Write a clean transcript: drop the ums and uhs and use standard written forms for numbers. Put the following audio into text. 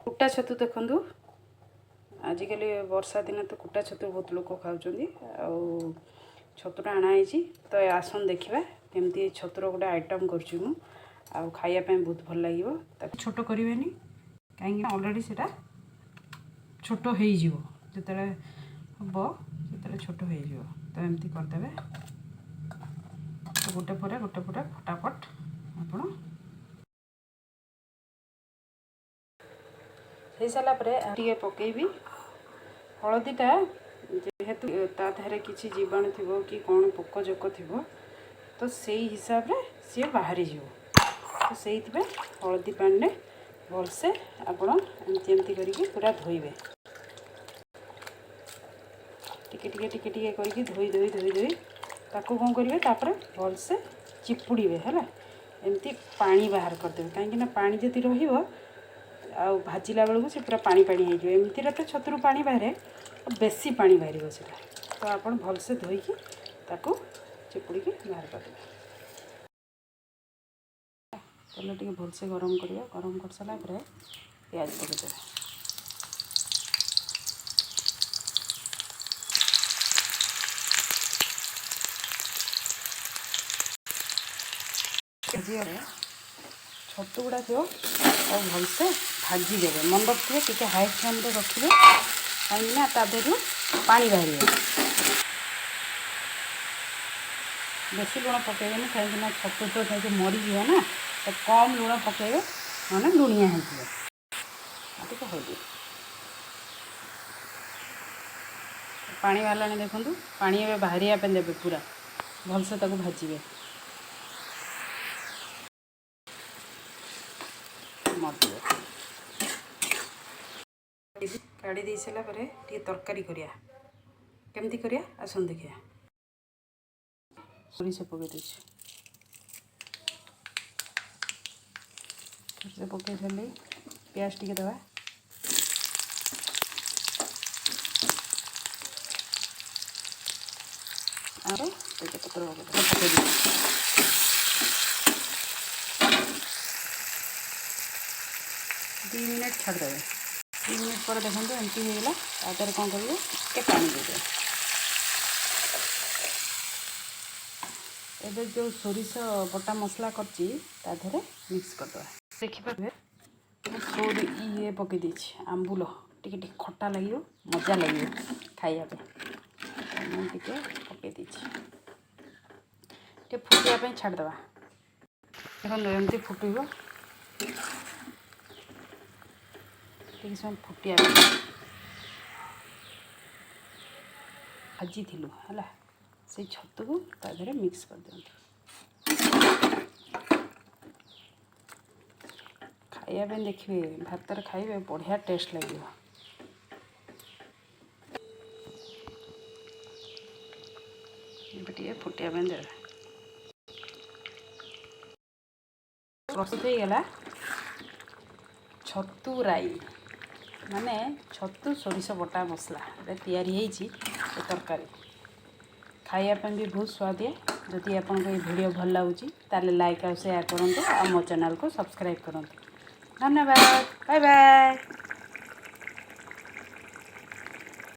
कुटा छतु देखु आजिकल वर्षा दिन तो कुटा छतु बहुत लोग खाऊँ छतुटा अणाई तो आसन देखा केमती छतुर गोटे आइटम करुँ खायापी बहुत भल लगे छोट करें कहीं अलरेडी से छोट हो जिते हम से छोट हो तो एमती करदे तो गोटे पर फटाफट आप हो सारापर पकईबी हलदीटा जेहेतु तादेहरे किसी जीवाणु थी कि कौन पोकजोक थी तो से हिसाब से सी बाहरी तो से हलदी पानी भलसे आपमती करके पूरा धोइबे टिके करके धोई ताको कौन करेंगे तापर भलसे चिपुड़े है एमती पानी बाहर करदे कहीं पानी जदि रही भाजिला बेलू से पूरा पानी होमती तो छतुर पानी बाहर बेसी पानी बाहर से तो आप भलसे धोईकी ताको चिपुड़ी बाहर करदे तेल टे भलसे गरम करिया गरम कर सारा प्याज पकईदे छतु गुड़ा थी और भलसे भाजीदेवे मन रखिए टी हाई फ्लेम रखिए कहीं तादेहू पानी बाहर बेसी लुण पकड़े कहीं छतु तो कहीं मरीज ना तो कम लुण पकड़े ना लुणिया हो हल्दी पानी बाहर देखूँ पानी ए बाहर देवे पूरा भलसे भाजबे काढ़ी दे सारा तरकारी करिया केमती करिया आसन देखिया सोरिष पकई सोरिष पकई सारे प्याज टी दवा और तेजपत्र पकई 2 मिनट छाड़देवे 2 मिनट पर देखो एमती होगा तादेह कौन करेंगे टे पानी देते एबे जो सोरिष बटा मसला करची तादेहरे मिक्स करदे देखिपारे ये पकई देछि आंबुल टिके खट्टा लगे मजा लगे खाइबा मुझे पकई देछि टे फुटापी छाड़देवा देखो एमती फुटब टे समय फुटिया भाजी थिलु है से छतु को तादेहरे मिक्स कर दिखाँ खाइबा देखिए भात खाइबे बढ़िया टेस्ट लगे टे फुटिया देवे प्रस्तुत हो गला छतु राई माने छतु सोरिष बटा मसला तैयारी होईची तरकारी खाइबा भी बहुत स्वादिया जदि आपको ये वीडियो भल लगुच ताले लाइक और शेयर करूँ और मो चैनल को सब्सक्राइब करूँ धन्यवाद बाय बाय।